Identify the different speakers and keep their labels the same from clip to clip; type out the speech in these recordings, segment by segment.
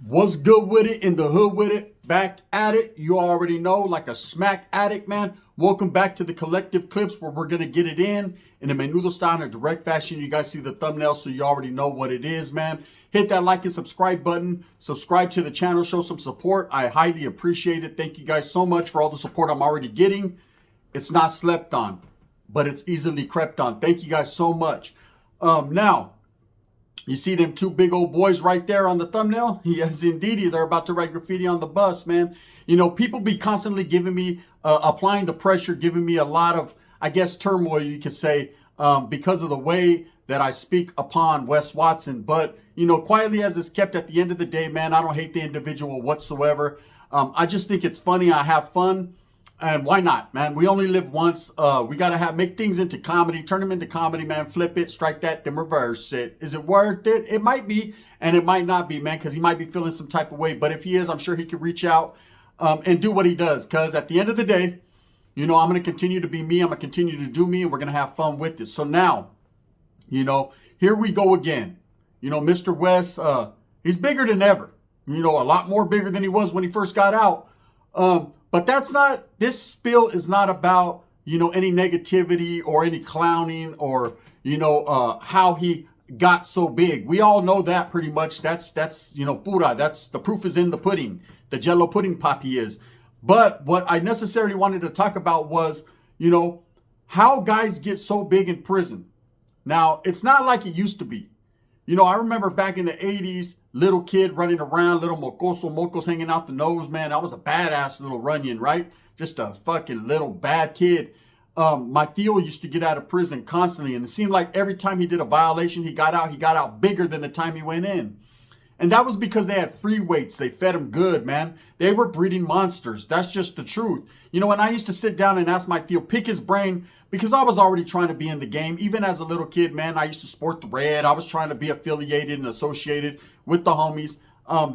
Speaker 1: What's good with it? In the hood with it? Back at it. You already know, like a smack addict, man. Welcome back to the Collective Clips, where we're going to get it in a menudo style, in a direct fashion. You guys see the thumbnail, so you already know what it is, man. Hit that like and subscribe button. Subscribe to the channel. Show some support. I highly appreciate it. Thank you guys so much for all the support I'm already getting. It's not slept on, but it's easily crept on. Thank you guys so much. Now, you see them two big old boys right there on the thumbnail? Yes, indeed. They're about to write graffiti on the bus, man. You know, people be constantly giving me, applying the pressure, giving me a lot of, I guess, turmoil, you could say, because of the way that I speak upon Wes Watson. But, you know, quietly as it's kept, at the end of the day, man, I don't hate the individual whatsoever. I just think it's funny. I have fun. And why not, man? We only live once. We gotta make things into comedy, turn them into comedy, man. Flip it, strike that, then reverse it. Is it worth it? It might be, and it might not be, man, because he might be feeling some type of way. But if he is, I'm sure he could reach out and do what he does. Because at the end of the day, you know, I'm gonna continue to be me. I'm gonna continue to do me, and we're gonna have fun with this. So now, you know, here we go again. You know, Mr. West, he's bigger than ever. You know, a lot more bigger than he was when he first got out. But that's not, this spill is not about, you know, any negativity or any clowning or, you know, how he got so big. We all know that pretty much. That's, you know, pura. That's, the proof is in the pudding. The Jello pudding poppy is. But what I necessarily wanted to talk about was, you know, how guys get so big in prison. Now, it's not like it used to be. You know, I remember back in the 80s, little kid running around, little mocoso mocos hanging out the nose, man. I was a badass little Runyon, right? Just a fucking little bad kid. My Theo used to get out of prison constantly, and it seemed like every time he did a violation, he got out bigger than the time he went in. And that was because they had free weights. They fed him good, man. They were breeding monsters. That's just the truth. You know, and I used to sit down and ask my Theo, pick his brain, because I was already trying to be in the game. Even as a little kid, man, I used to sport the red. I was trying to be affiliated and associated with the homies.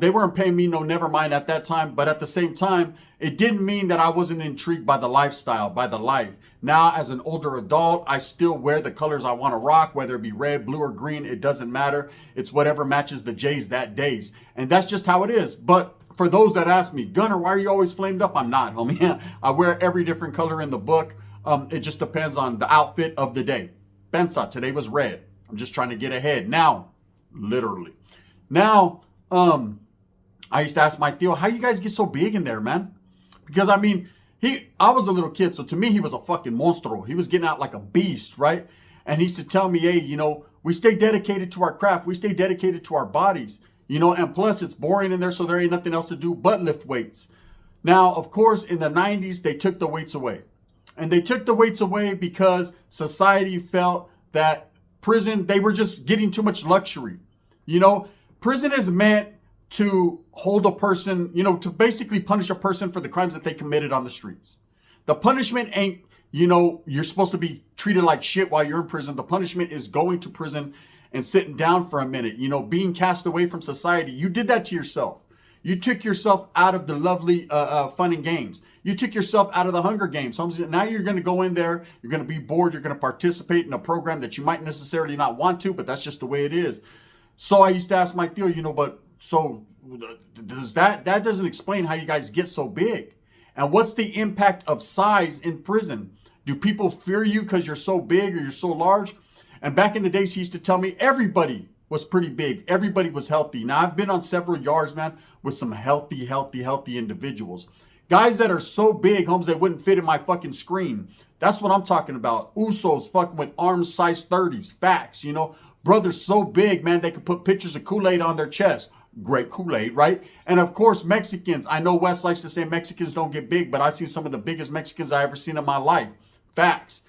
Speaker 1: They weren't paying me no never mind at that time. But at the same time, it didn't mean that I wasn't intrigued by the lifestyle, by the life. Now, as an older adult, I still wear the colors I want to rock, whether it be red, blue, or green. It doesn't matter. It's whatever matches the Jays that days. And that's just how it is. But for those that ask me, Gunner, why are you always flamed up? I'm not, homie. I wear every different color in the book. It just depends on the outfit of the day. Bensa, today was red. I'm just trying to get ahead. Now, literally. Now, I used to ask my Theo, how you guys get so big in there, man? Because, I mean, I was a little kid, so to me, he was a fucking monstro. He was getting out like a beast, right? And he used to tell me, hey, you know, we stay dedicated to our craft. We stay dedicated to our bodies, you know, and plus it's boring in there, so there ain't nothing else to do but lift weights. Now, of course, in the 90s, they took the weights away. And they took the weights away because society felt that prison, they were just getting too much luxury. You know, prison is meant to hold a person, you know, to basically punish a person for the crimes that they committed on the streets. The punishment ain't, you know, you're supposed to be treated like shit while you're in prison. The punishment is going to prison and sitting down for a minute, you know, being cast away from society. You did that to yourself. You took yourself out of the lovely fun and games. You took yourself out of the Hunger Games. So now you're going to go in there. You're going to be bored. You're going to participate in a program that you might necessarily not want to, but that's just the way it is. So I used to ask my Theo, you know, but so does that doesn't explain how you guys get so big. And what's the impact of size in prison? Do people fear you because you're so big or you're so large? And back in the days, he used to tell me everybody was pretty big. Everybody was healthy. Now, I've been on several yards, man, with some healthy individuals. Guys that are so big, homes, they wouldn't fit in my fucking screen. That's what I'm talking about. Usos fucking with arms size 30s. Facts, you know. Brothers so big, man, they could put pictures of Kool-Aid on their chest. Great Kool-Aid, right? And of course, Mexicans. I know Wes likes to say Mexicans don't get big, but I've seen some of the biggest Mexicans I ever seen in my life. Facts.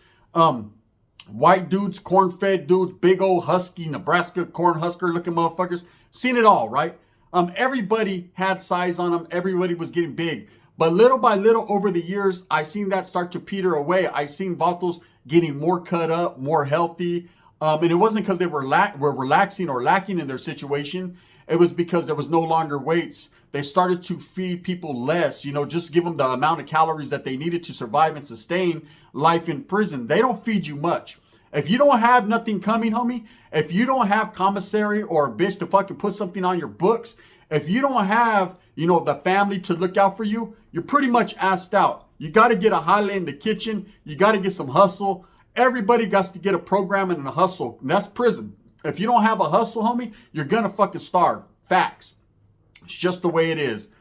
Speaker 1: White dudes, corn-fed dudes, big old husky, Nebraska corn husker looking motherfuckers. Seen it all, right? Everybody had size on them. Everybody was getting big. But little by little over the years, I seen that start to peter away. I seen vatos getting more cut up, more healthy. And it wasn't because they were relaxing or lacking in their situation. It was because there was no longer weights. They started to feed people less, you know, just give them the amount of calories that they needed to survive and sustain life in prison. They don't feed you much. If you don't have nothing coming, homie, if you don't have commissary or a bitch to fucking put something on your books, If you don't have, the family to look out for you, you're pretty much asked out. You got to get a jale in the kitchen. You got to get some hustle. Everybody got to get a program and a hustle. And that's prison. If you don't have a hustle, homie, you're going to fucking starve. Facts. It's just the way it is.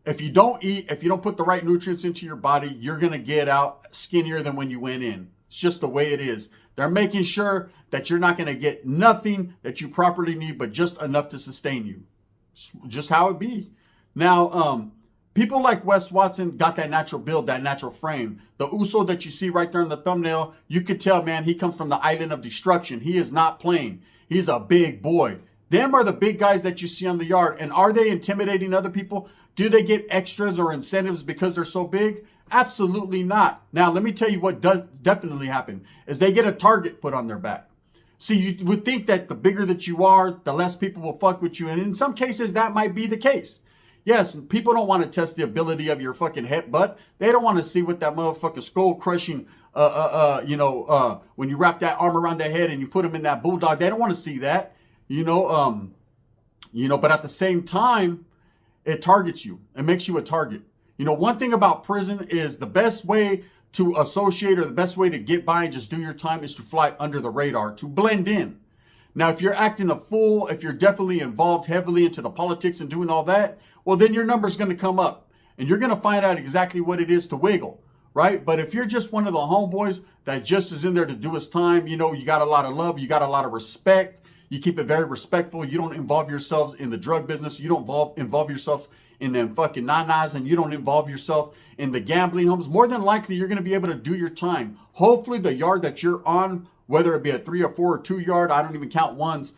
Speaker 1: If you don't eat, if you don't put the right nutrients into your body, you're going to get out skinnier than when you went in. It's just the way it is. They're making sure that you're not going to get nothing that you properly need, but just enough to sustain you. It's just how it be. Now, people like Wes Watson got that natural build, that natural frame. The Uso that you see right there in the thumbnail, you could tell, man, he comes from the island of destruction. He is not playing. He's a big boy. Them are the big guys that you see on the yard. And are they intimidating other people? Do they get extras or incentives because they're so big? Absolutely not. Now, let me tell you what does definitely happen is they get a target put on their back. So you would think that the bigger that you are, the less people will fuck with you. And in some cases, that might be the case. Yes, people don't want to test the ability of your fucking headbutt. They don't want to see what that motherfucking skull crushing, when you wrap that arm around their head and you put them in that bulldog. They don't want to see that, but at the same time, it targets you. It makes you a target. One thing about prison is the best way to associate or the best way to get by and just do your time is to fly under the radar, to blend in. Now, if you're acting a fool, if you're definitely involved heavily into the politics and doing all that, well, then your number's going to come up and you're going to find out exactly what it is to wiggle, right? But if you're just one of the homeboys that just is in there to do his time, you got a lot of love, you got a lot of respect, you keep it very respectful, you don't involve yourselves in the drug business, you don't involve yourself in them fucking nanas, and you don't involve yourself in the gambling homes, more than likely you're going to be able to do your time. Hopefully the yard that you're on, whether it be a 3 or 4 or 2 yard, I don't even count ones,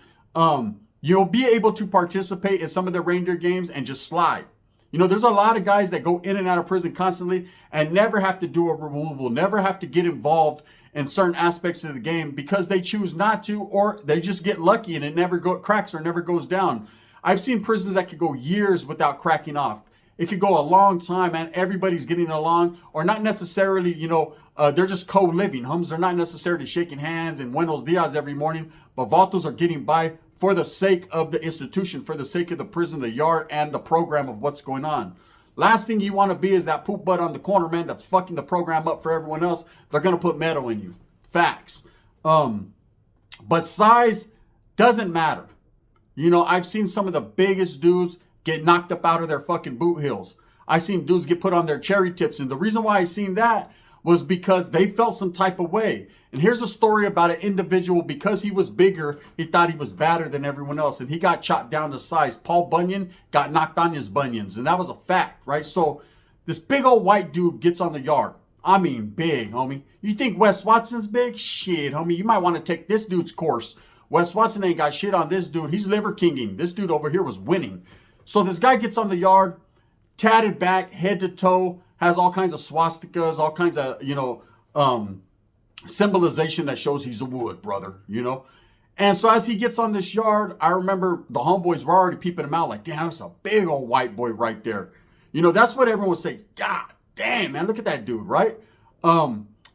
Speaker 1: you'll be able to participate in some of the reindeer games and just slide. There's a lot of guys that go in and out of prison constantly and never have to do a removal, never have to get involved in certain aspects of the game because they choose not to, or they just get lucky and it never cracks or never goes down. I've seen prisons that could go years without cracking off. It could go a long time, man. Everybody's getting along, or not necessarily, they're just co-living. They're not necessarily shaking hands and buenos dias every morning, but vatos are getting by for the sake of the institution, for the sake of the prison, the yard, and the program of what's going on. Last thing you want to be is that poop butt on the corner, man, that's fucking the program up for everyone else. They're going to put metal in you. Facts. But size doesn't matter. I've seen some of the biggest dudes get knocked up out of their fucking boot heels. I've seen dudes get put on their cherry tips. And the reason why I seen that was because they felt some type of way. And here's a story about an individual. Because he was bigger, he thought he was badder than everyone else. And he got chopped down to size. Paul Bunyan got knocked on his bunions. And that was a fact, right? So this big old white dude gets on the yard. I mean, big, homie. You think Wes Watson's big? Shit, homie. You might want to take this dude's course. Wes Watson ain't got shit on this dude. He's liver kinging. This dude over here was winning. So this guy gets on the yard, tatted back, head to toe, has all kinds of swastikas, all kinds of, symbolization that shows he's a wood, brother, And so as he gets on this yard, I remember the homeboys were already peeping him out like, damn, that's a big old white boy right there. That's what everyone would say. God damn, man, look at that dude, right?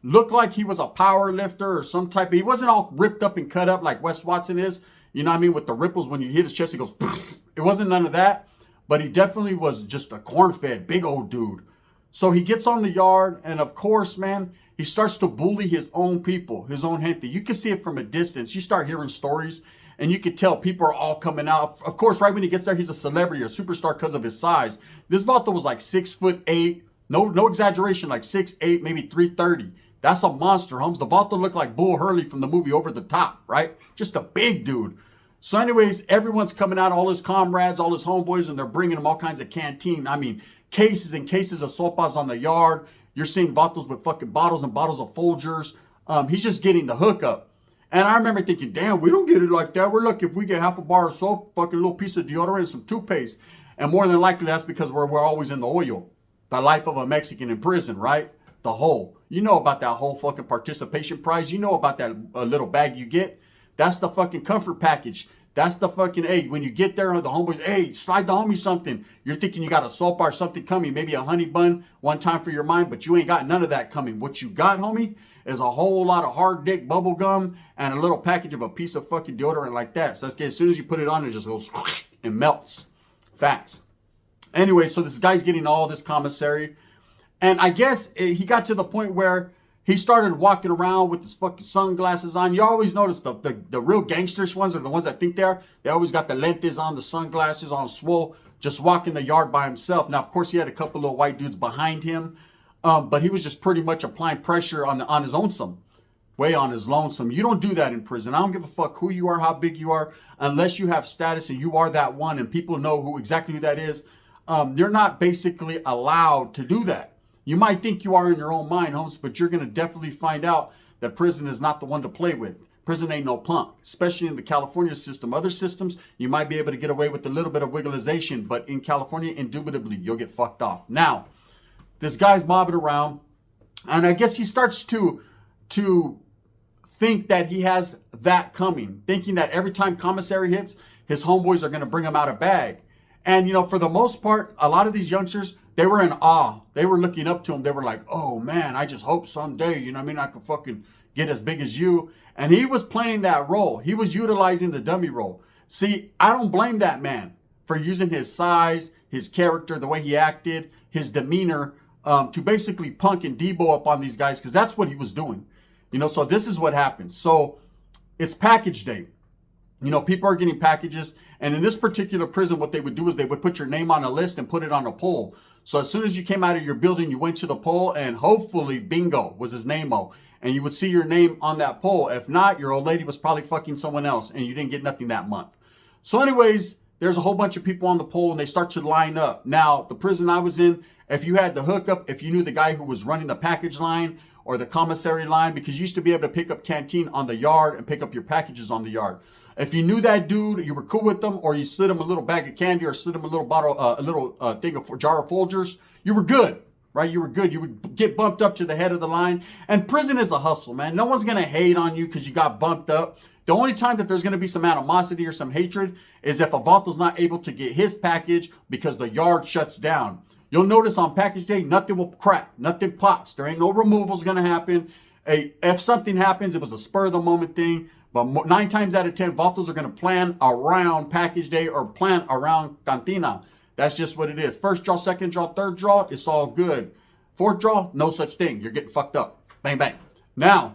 Speaker 1: Looked like he was a power lifter or some type of, he wasn't all ripped up and cut up like Wes Watson is, with the ripples when you hit his chest, he goes, it wasn't none of that, but he definitely was just a corn-fed, big old dude. So he gets on the yard, and of course, man, he starts to bully his own people, his own gente. You can see it from a distance. You start hearing stories, and you can tell people are all coming out. Of course, right when he gets there, he's a celebrity, a superstar because of his size. This vato was like 6'8", no exaggeration, like 6'8", maybe 330. That's a monster, homes. The vato looked like Bull Hurley from the movie Over the Top, right? Just a big dude. So anyways, everyone's coming out, all his comrades, all his homeboys, and they're bringing him all kinds of canteen. I mean, cases and cases of sopas on the yard. You're seeing vatos with fucking bottles and bottles of Folgers. He's just getting the hookup. And I remember thinking, damn, we don't get it like that. We're lucky if we get half a bar of soap, fucking little piece of deodorant, and some toothpaste. And more than likely, that's because we're always in the oil. The life of a Mexican in prison, right? The whole. You know about that whole fucking participation prize. You know about that little bag you get. That's the fucking comfort package. That's the fucking, hey, when you get there, the homeboys, hey, slide the homie something. You're thinking you got a soap bar or something coming, maybe a honey bun one time for your mind, but you ain't got none of that coming. What you got, homie, is a whole lot of hard dick bubble gum and a little package of a piece of fucking deodorant like that. So as soon as you put it on, it just goes and melts. Facts. Anyway, so this guy's getting all this commissary. And I guess he got to the point where he started walking around with his fucking sunglasses on. You always notice the real gangsters ones are the ones that think they always got the lentes on, the sunglasses on, swole, just walking the yard by himself. Now, of course, he had a couple of white dudes behind him, but he was just pretty much applying pressure on his lonesome, way on his lonesome. You don't do that in prison. I don't give a fuck who you are, how big you are, unless you have status and you are that one and people know exactly who that is. You're not basically allowed to do that. You might think you are in your own mind, Holmes, but you're going to definitely find out that prison is not the one to play with. Prison ain't no punk, especially in the California system. Other systems, you might be able to get away with a little bit of wigglization, but in California, indubitably, you'll get fucked off. Now, this guy's mobbing around, and I guess he starts to think that he has that coming, thinking that every time commissary hits, his homeboys are going to bring him out a bag. And, you know, for the most part, a lot of these youngsters, they were in awe. They were looking up to him. They were like, oh, man, I just hope someday, you know what I mean, I could fucking get as big as you. And he was playing that role. He was utilizing the dummy role. See, I don't blame that man for using his size, his character, the way he acted, his demeanor, to basically punk and debo up on these guys, because that's what he was doing. You know, so this is what happens. So it's package day. You know, people are getting packages. And in this particular prison, what they would do is they would put your name on a list and put it on a pole. So as soon as you came out of your building, you went to the pole and hopefully bingo was his name-o. And you would see your name on that pole. If not, your old lady was probably fucking someone else and you didn't get nothing that month. So anyways, there's a whole bunch of people on the pole and they start to line up. Now, the prison I was in, if you had the hookup, if you knew the guy who was running the package line or the commissary line, because you used to be able to pick up canteen on the yard and pick up your packages on the yard. If you knew that dude, you were cool with them, or you slid him a little bag of candy or slid him a little bottle, thing of jar of Folgers, you were good, right? You were good. You would get bumped up to the head of the line. And prison is a hustle, man. No one's going to hate on you because you got bumped up. The only time that there's going to be some animosity or some hatred is if Avalto's not able to get his package because the yard shuts down. You'll notice on package day, nothing will crack. Nothing pops. There ain't no removals going to happen. If something happens, it was a spur of the moment thing. But 9 times out of 10, Vatos are going to plan around package day or plan around cantina. That's just what it is. First draw, second draw, third draw, it's all good. Fourth draw, no such thing. You're getting fucked up. Bang, bang. Now,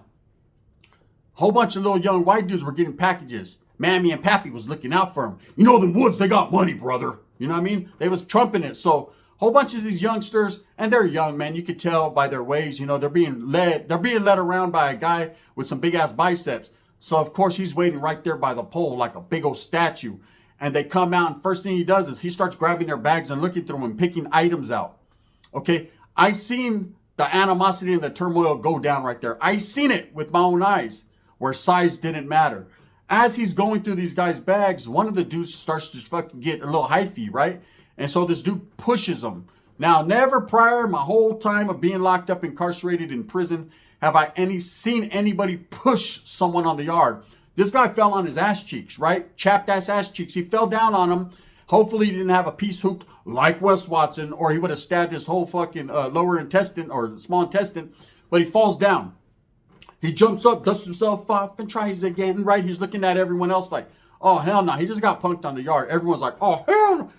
Speaker 1: a whole bunch of little young white dudes were getting packages. Mammy and Pappy was looking out for them. You know them Woods, they got money, brother. You know what I mean? They was trumping it. So, a whole bunch of these youngsters, and they're young, man. You could tell by their ways, you know, they're being led around by a guy with some big ass biceps. So, of course, he's waiting right there by the pole like a big old statue. And they come out, and first thing he does is he starts grabbing their bags and looking through them and picking items out. Okay? I seen the animosity and the turmoil go down right there. I seen it with my own eyes where size didn't matter. As he's going through these guys' bags, one of the dudes starts to fucking get a little hyphy, right? And so this dude pushes him. Now, never prior, my whole time of being locked up, incarcerated in prison, have I seen anybody push someone on the yard. This guy fell on his ass cheeks, right? Chapped ass cheeks. He fell down on him. Hopefully he didn't have a piece hooked like Wes Watson, or he would have stabbed his whole fucking lower intestine or small intestine, but he falls down. He jumps up, dusts himself off, and tries again, right? He's looking at everyone else like, oh, hell no. He just got punked on the yard. Everyone's like, oh, hell no.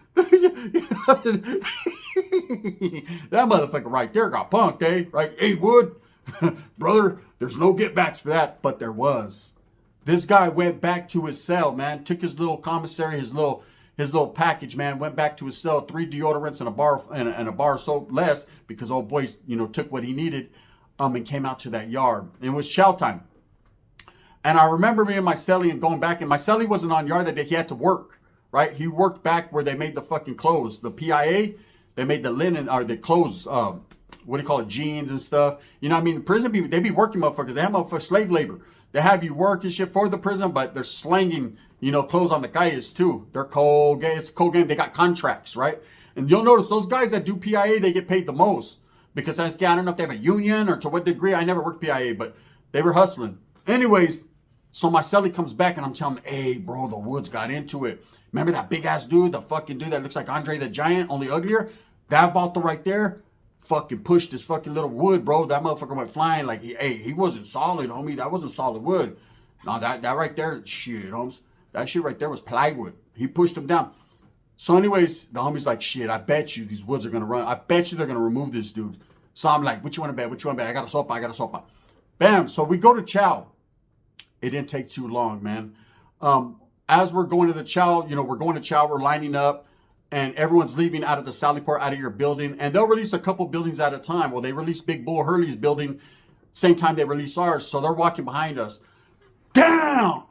Speaker 1: That motherfucker right there got punked, eh? Right? Hey, Wood, brother, there's no get backs for that, but there was. This guy went back to his cell, man. Took his little commissary, his little package, man. Went back to his cell. 3 deodorants and a bar of soap less because old boy, you know, took what he needed, and came out to that yard. It was chow time, and I remember me and my cellie and going back. And my cellie wasn't on yard that day. He had to work, right? He worked back where they made the fucking clothes, the PIA. They made the linen or the clothes. What do you call it? Jeans and stuff. You know what I mean? Prison people, they be working motherfuckers. They have motherfuckers slave labor. They have you work and shit for the prison, but they're slanging, you know, clothes on the calles too. They're cold game. It's a cold game. They got contracts, right? And you'll notice those guys that do PIA, they get paid the most. Because I don't know if they have a union or to what degree. I never worked PIA, but they were hustling. Anyways, so my cellie comes back and I'm telling him, hey, bro, the Woods got into it. Remember that big ass dude, the fucking dude that looks like Andre the Giant, only uglier? That Vato right there fucking pushed this fucking little Wood, bro. That motherfucker went flying like, he wasn't solid, homie. That wasn't solid wood. No, that right there, shit, homes. That shit right there was plywood. He pushed him down. So anyways, the homie's like, shit, I bet you these woods are going to run. I bet you they're going to remove this dude. So I'm like, what you want to bet? What you want to bet? I got a sopa. Bam. So we go to chow. It didn't take too long, man. As we're going to the chow, we're going to chow, we're lining up, and everyone's leaving out of the Sally Port, out of your building, and they'll release a couple buildings at a time. Well, they released Big Bull Hurley's building, same time they release ours, so they're walking behind us. Down!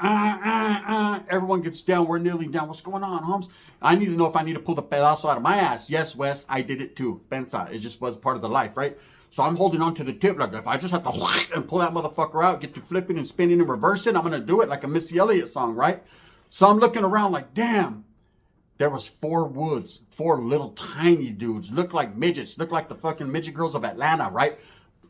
Speaker 1: Everyone gets down. We're kneeling down. What's going on, Holmes? I need to know if I need to pull the pedazo out of my ass. Yes, Wes, I did it too. Pensa. It just was part of the life, right? So I'm holding on to the tip like if I just have to and pull that motherfucker out, get to flipping and spinning and reversing, I'm going to do it like a Missy Elliott song, right? So I'm looking around like, damn. There was 4 woods, 4 little tiny dudes, looked like midgets, looked like the fucking midget girls of Atlanta, right?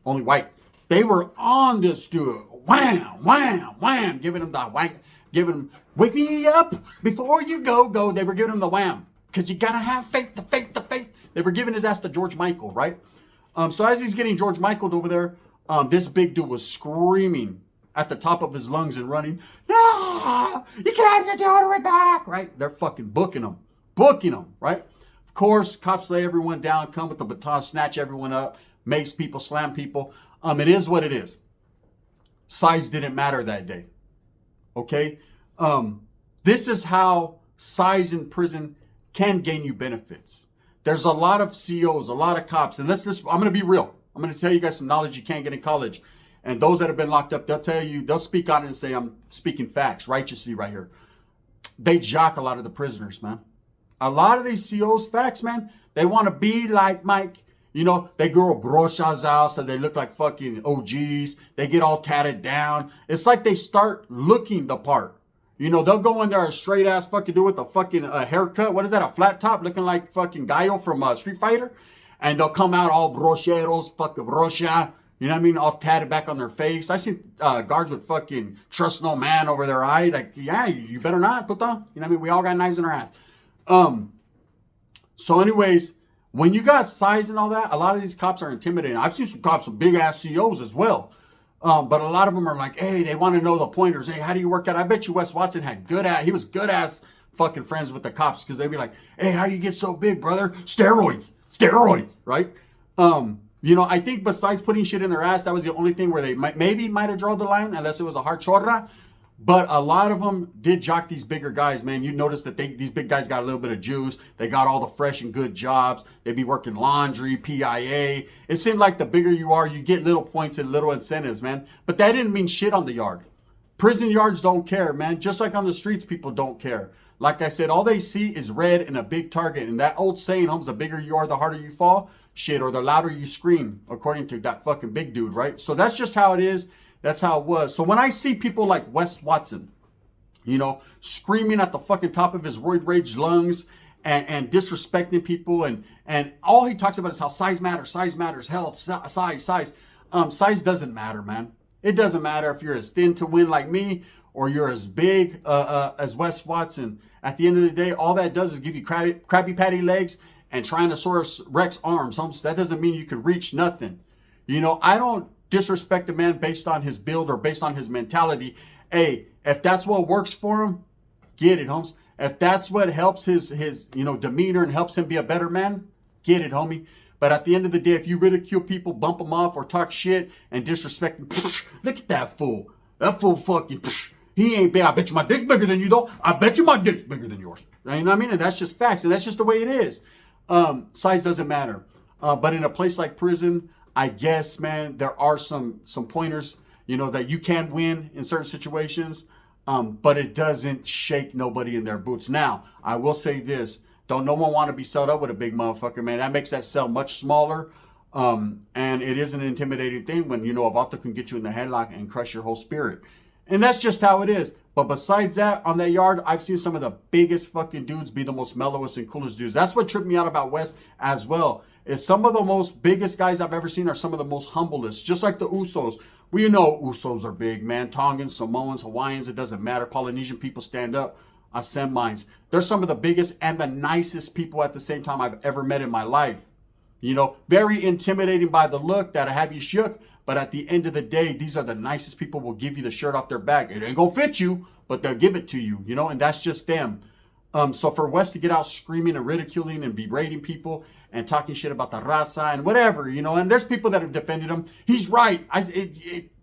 Speaker 1: Only white. They were on this dude. Wham, wham, wham. Giving him the whack. Giving him, wake me up before you go. They were giving him the wham. Because you got to have faith, the faith. They were giving his ass to George Michael, right? So as he's getting George Michael over there, this big dude was screaming at the top of his lungs and running, no, you can have your daughter back, right? They're fucking booking him, right? Of course, cops lay everyone down, come with the baton, snatch everyone up, mace people, slam people. It is what it is. Size didn't matter that day, okay? This is how size in prison can gain you benefits. There's a lot of COs, a lot of cops, and I'm going to be real. I'm going to tell you guys some knowledge you can't get in college. And those that have been locked up, they'll speak on it and say, I'm speaking facts, righteously right here. They jock a lot of the prisoners, man. A lot of these COs, facts, man, they want to be like Mike. They grow brochas out so they look like fucking OGs. They get all tatted down. It's like they start looking the part. They'll go in there a straight ass fucking dude with a fucking haircut. What is that? A flat top looking like fucking Gallo from Street Fighter. And they'll come out all brocheros, fucking brocha. You know what I mean? All tatted back on their face. I see guards with fucking trust no man over their eye. Like, yeah, you better not, puta. You know what I mean? We all got knives in our ass. So anyways, when you got size and all that, a lot of these cops are intimidating. I've seen some cops with big ass COs as well. But a lot of them are like, hey, they want to know the pointers. Hey, how do you work out? I bet you Wes Watson he was good ass fucking friends with the cops because they'd be like, hey, how you get so big, brother? Steroids, right? I think besides putting shit in their ass, that was the only thing where they might have drawn the line, unless it was a hard chorra. But a lot of them did jock these bigger guys, man. You notice that these big guys got a little bit of juice. They got all the fresh and good jobs. They'd be working laundry, PIA. It seemed like the bigger you are, you get little points and little incentives, man. But that didn't mean shit on the yard. Prison yards don't care, man. Just like on the streets, people don't care. Like I said, all they see is red and a big target. And that old saying, Holmes, the bigger you are, the harder you fall. Shit, or the louder you scream, according to that fucking big dude, right? So that's just how it is. That's how it was. So when I see people like Wes Watson, screaming at the fucking top of his roid rage lungs and disrespecting people and all he talks about is how size matters, health, size. Size doesn't matter, man. It doesn't matter if you're as thin to win like me or you're as big as Wes Watson. At the end of the day, all that does is give you Krabby Patty legs and Tyrannosaurus Rex arms. That doesn't mean you can reach nothing. I don't disrespect a man based on his build or based on his mentality. Hey, if that's what works for him, get it, Holmes. If that's what helps his demeanor and helps him be a better man, get it, homie. But at the end of the day, if you ridicule people, bump them off, or talk shit and disrespect them, look at that fool. That fool fucking, he ain't big. I bet you my dick's bigger than you, though. I bet you my dick's bigger than yours. You know what I mean? And that's just facts, and that's just the way it is. Size doesn't matter. But in a place like prison, I guess, man, there are some pointers, that you can win in certain situations, but it doesn't shake nobody in their boots. Now, I will say this. Don't no one want to be sold up with a big motherfucker, man. That makes that cell much smaller, and it is an intimidating thing when, a vato can get you in the headlock and crush your whole spirit. And that's just how it is. But besides that, on that yard, I've seen some of the biggest fucking dudes be the most mellowest and coolest dudes. That's what tripped me out about Wes as well. Is some of the most biggest guys I've ever seen are some of the most humblest. Just like the Usos. We know Usos are big, man. Tongans, Samoans, Hawaiians, it doesn't matter. Polynesian people stand up. I send mines. They're some of the biggest and the nicest people at the same time I've ever met in my life. Very intimidating by the look that'll have you shook. But at the end of the day, these are the nicest people who will give you the shirt off their back. It ain't gonna fit you, but they'll give it to you, and that's just them. So for West to get out screaming and ridiculing and berating people and talking shit about the raza and whatever, you know, and there's people that have defended him. He's right.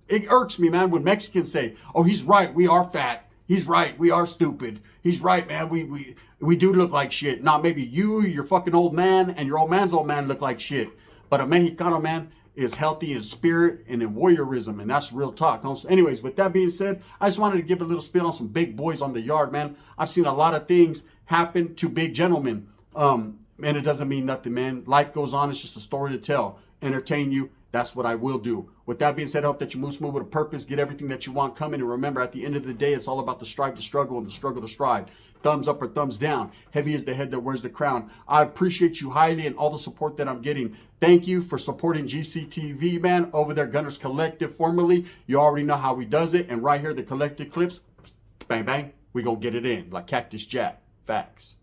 Speaker 1: It irks me, man, when Mexicans say, oh, he's right. We are fat. He's right. We are stupid. He's right, man. We do look like shit. Now, maybe you, your fucking old man, and your old man's old man look like shit. But a Mexicano, man, is healthy in spirit and in warriorism, and that's real talk. So anyways, with that being said, I just wanted to give a little spiel on some big boys on the yard, man. I've seen a lot of things happen to big gentlemen, and it doesn't mean nothing, man. Life goes on. It's just a story to tell. Entertain you. That's what I will do. With that being said, I hope that you move smooth with a purpose, get everything that you want coming, and remember, at the end of the day, it's all about the strive to struggle and the struggle to strive. Thumbs up or thumbs down. Heavy is the head that wears the crown. I appreciate you highly and all the support that I'm getting. Thank you for supporting GCTV, man. Over there, Gunners Collective, formerly. You already know how we does it. And right here, the Collective Clips, bang, bang, we gonna get it in like Cactus Jack. Facts.